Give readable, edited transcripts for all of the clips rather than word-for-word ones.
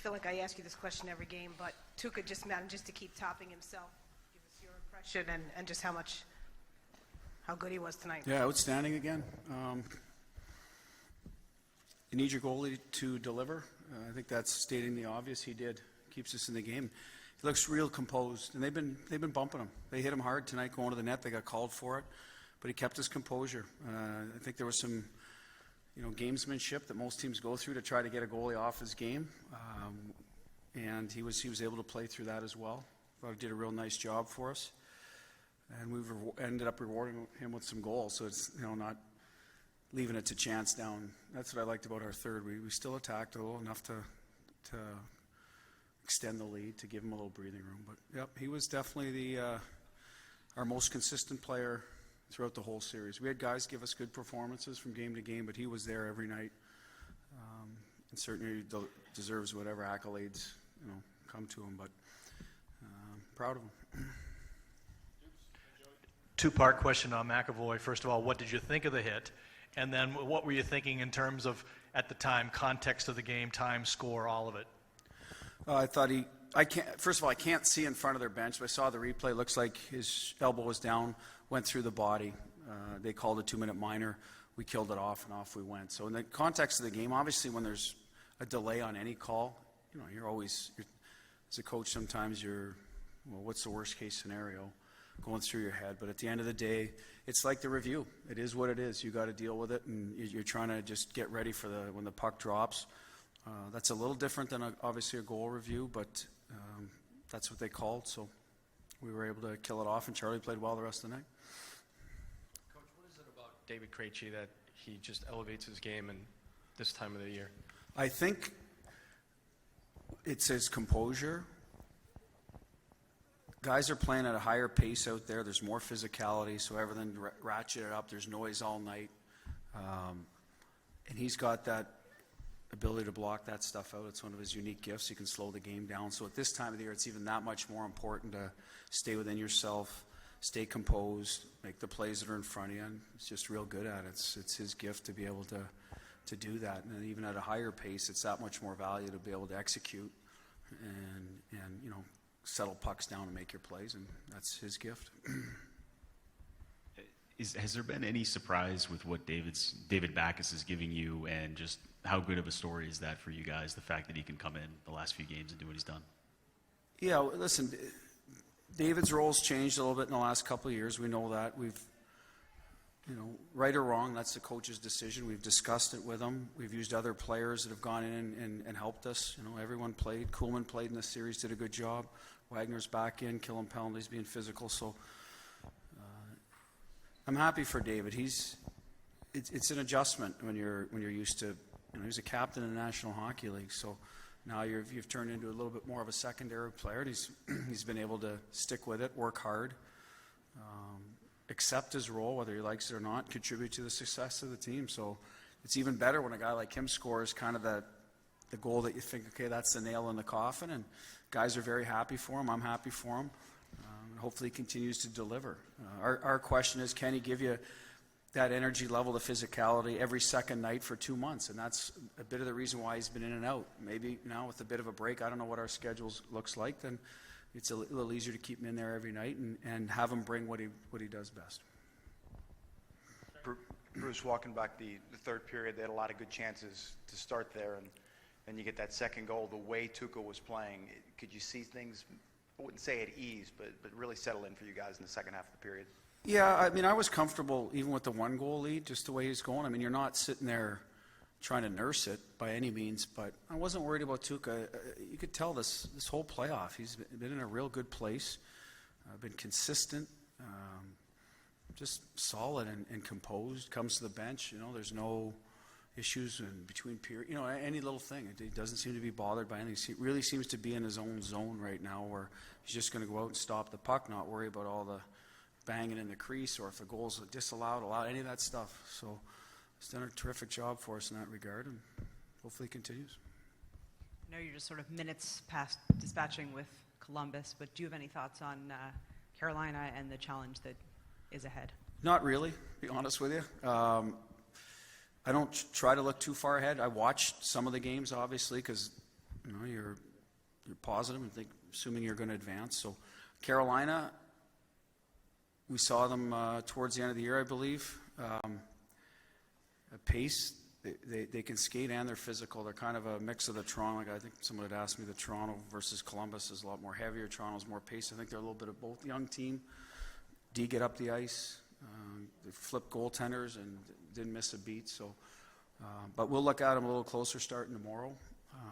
feel like I ask you this question every game, but Tuukka just manages to keep topping himself. Give us your impression and just how good he was tonight. Yeah, outstanding again. You need your goalie to deliver. I think that's stating the obvious. He did. Keeps us in the game. He looks real composed, and they've been bumping him. They hit him hard tonight going to the net. They got called for it, but he kept his composure. I think there was some, gamesmanship that most teams go through to try to get a goalie off his game, and he was able to play through that as well. Thought he did a real nice job for us, and we've ended up rewarding him with some goals. So it's not leaving it to chance down. That's what I liked about our third. We still attacked a little enough to extend the lead, to give him a little breathing room. But yep, he was definitely our most consistent player throughout the whole series. We had guys give us good performances from game to game, but he was there every night, and certainly deserves whatever accolades come to him. But proud of him. Two-part question on McAvoy. First of all, what did you think of the hit? And then what were you thinking in terms of, at the time, context of the game, time, score, all of it? I thought first of all, I can't see in front of their bench, but I saw the replay. Looks like his elbow was down, went through the body. They called a 2-minute minor. We killed it off, and off we went. So in the context of the game, obviously when there's a delay on any call, you're as a coach, sometimes what's the worst case scenario going through your head? But at the end of the day, it's like the review. It is what it is. You got to deal with it, and you're trying to just get ready for when the puck drops. That's a little different than obviously a goal review, but that's what they called. So we were able to kill it off, and Charlie played well the rest of the night. Coach, what is it about David Krejci that he just elevates his game in this time of the year? I think it's his composure. Guys are playing at a higher pace out there. There's more physicality, so everything ratcheted up. There's noise all night. And he's got that ability to block that stuff out. It's one of his unique gifts. He can slow the game down. So at this time of the year, it's even that much more important to stay within yourself, stay composed, make the plays that are in front of you. And he's just real good at it. It's his gift to be able to do that. And even at a higher pace, it's that much more value to be able to execute and settle pucks down and make your plays, and that's his gift. Has there been any surprise with what David Backes is giving you, and just how good of a story is that for you guys, the fact that he can come in the last few games and do what he's done? Yeah, listen, David's role's changed a little bit in the last couple of years. We know that. We've, right or wrong, that's the coach's decision. We've discussed it with him. We've used other players that have gone in and helped us. Everyone played. Kuhlman played in the series, did a good job. Wagner's back in, killing penalties, being physical. So I'm happy for David. It's an adjustment when you're used to. He's a captain in the National Hockey League, so now you've turned into a little bit more of a secondary player. And he's been able to stick with it, work hard, accept his role, whether he likes it or not, contribute to the success of the team. So it's even better when a guy like him scores kind of the goal that you think, okay, that's the nail in the coffin, and guys are very happy for him. I'm happy for him. Hopefully he continues to deliver. Our question is, can he give you that energy level, the physicality every second night for 2 months? And that's a bit of the reason why he's been in and out. Maybe now with a bit of a break, I don't know what our schedule looks like, then it's a little easier to keep him in there every night and have him bring what he does best. Bruce, walking back the third period, they had a lot of good chances to start there, and you get that second goal. The way Tuukka was playing, could you see things, I wouldn't say at ease, but really settle in for you guys in the second half of the period? Yeah, I was comfortable even with the 1-goal lead, just the way he's going. You're not sitting there trying to nurse it by any means, but I wasn't worried about Tuukka. You could tell this whole playoff, he's been in a real good place, been consistent, just solid and composed, comes to the bench. There's no issues in between periods, any little thing. He doesn't seem to be bothered by anything. He really seems to be in his own zone right now, where he's just going to go out and stop the puck, not worry about all the banging in the crease or if a goal's disallowed, allowed, any of that stuff. So he's done a terrific job for us in that regard, and hopefully continues. I know you're just sort of minutes past dispatching with Columbus, but do you have any thoughts on Carolina and the challenge that is ahead? Not really, to be honest with you. I don't try to look too far ahead. I watched some of the games, obviously, because you're positive and assuming you're going to advance. So Carolina, we saw them towards the end of the year, I believe. At pace, they can skate and they're physical. They're kind of a mix of the Toronto. Like I think someone had asked me, the Toronto versus Columbus is a lot more heavier. Toronto's more pace. I think they're a little bit of both. Young team. D get up the ice. They flip goaltenders and didn't miss a beat. So, but we'll look at them a little closer starting tomorrow.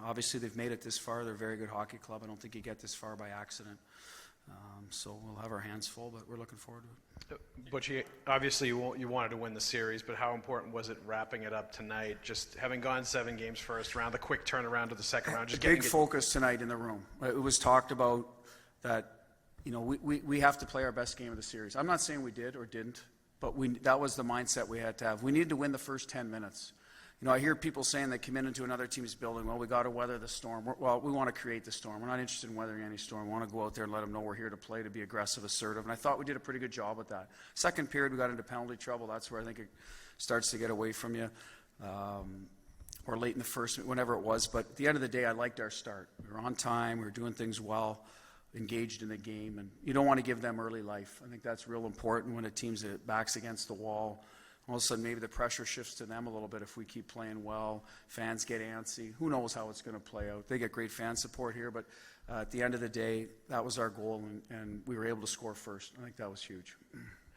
Obviously, they've made it this far. They're a very good hockey club. I don't think you get this far by accident. So we'll have our hands full, but we're looking forward to it. But obviously you wanted to win the series, but how important was it wrapping it up tonight? Just having gone 7 games first round, the quick turnaround to the second round. Just big focus tonight in the room. It was talked about that, we have to play our best game of the series. I'm not saying we did or didn't, but that was the mindset we had to have. We needed to win the first 10 minutes. I hear people saying they come into another team's building, well, we got to weather the storm. We want to create the storm. We're not interested in weathering any storm. We want to go out there and let them know we're here to play, to be aggressive, assertive. And I thought we did a pretty good job with that. Second period, we got into penalty trouble. That's where I think it starts to get away from you. Or late in the first, whenever it was. But at the end of the day, I liked our start. We were on time. We were doing things well, engaged in the game. And you don't want to give them early life. I think that's real important when a team's backs against the wall. All of a sudden, maybe the pressure shifts to them a little bit if we keep playing well. Fans get antsy. Who knows how it's going to play out? They get great fan support here, but at the end of the day, that was our goal, and we were able to score first. I think that was huge.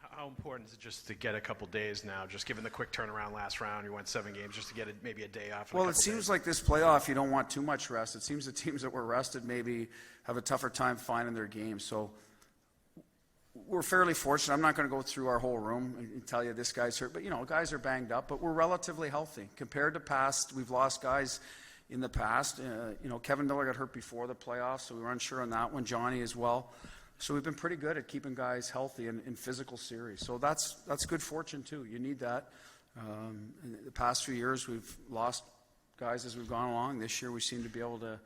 How important is it just to get a couple days now, just given the quick turnaround last round, you went 7 games, just to get maybe a day off? Well, it seems like this playoff, you don't want too much rest. It seems the teams that were rested maybe have a tougher time finding their game. So we're fairly fortunate. I'm not going to go through our whole room and tell you this guy's hurt, but guys are banged up, but we're relatively healthy compared to past. We've lost guys in the past. Kevin Miller got hurt before the playoffs, so we were unsure on that one. Johnny as well. So we've been pretty good at keeping guys healthy in physical series. So that's good fortune too. You need that. In the past few years, we've lost guys as we've gone along. This year, we seem to be able to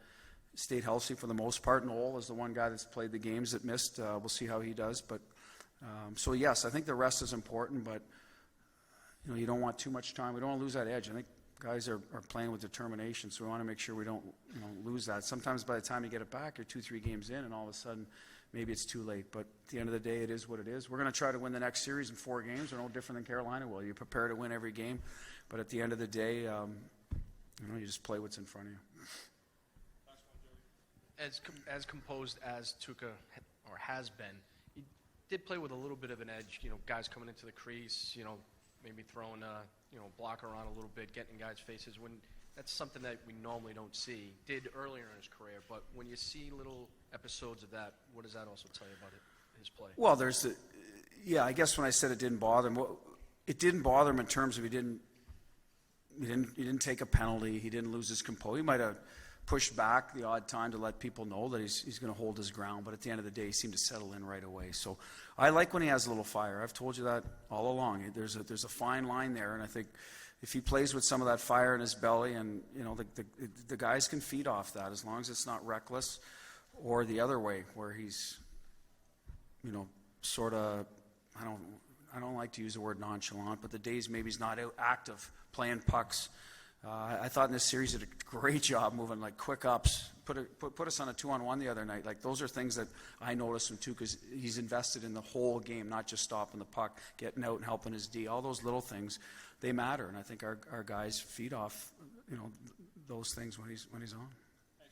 stayed healthy for the most part. Noel is the one guy that's played the games that missed. We'll see how he does. But so yes, I think the rest is important. But you don't want too much time. We don't want to lose that edge. I think guys are playing with determination, so we want to make sure we don't lose that. Sometimes by the time you get it back, you're 2-3 games in, and all of a sudden maybe it's too late. But at the end of the day, it is what it is. We're going to try to win the next series in 4 games. We're no different than Carolina will. You prepare to win every game, but at the end of the day, you just play what's in front of you. As composed as Tuukka has been, he did play with a little bit of an edge. Guys coming into the crease, maybe throwing a blocker on a little bit, getting guys' faces. When that's something that we normally don't see. Did earlier in his career, but when you see little episodes of that, what does that also tell you about his play? Well, I guess when I said it didn't bother him, it didn't bother him in terms of he didn't take a penalty. He didn't lose his composure. He might have pushed back the odd time to let people know that he's going to hold his ground, but at the end of the day, he seemed to settle in right away. So I like when he has a little fire. I've told you that all along. There's a fine line there, and I think if he plays with some of that fire in his belly, and the guys can feed off that as long as it's not reckless, or the other way where he's sort of, I don't like to use the word nonchalant, but the days maybe he's not out active playing pucks. I thought in this series he did a great job moving like quick ups, put us on a 2-on-1 the other night. Like those are things that I noticed from too, because he's invested in the whole game, not just stopping the puck, getting out and helping his D. All those little things, they matter, and I think our guys feed off those things when he's on.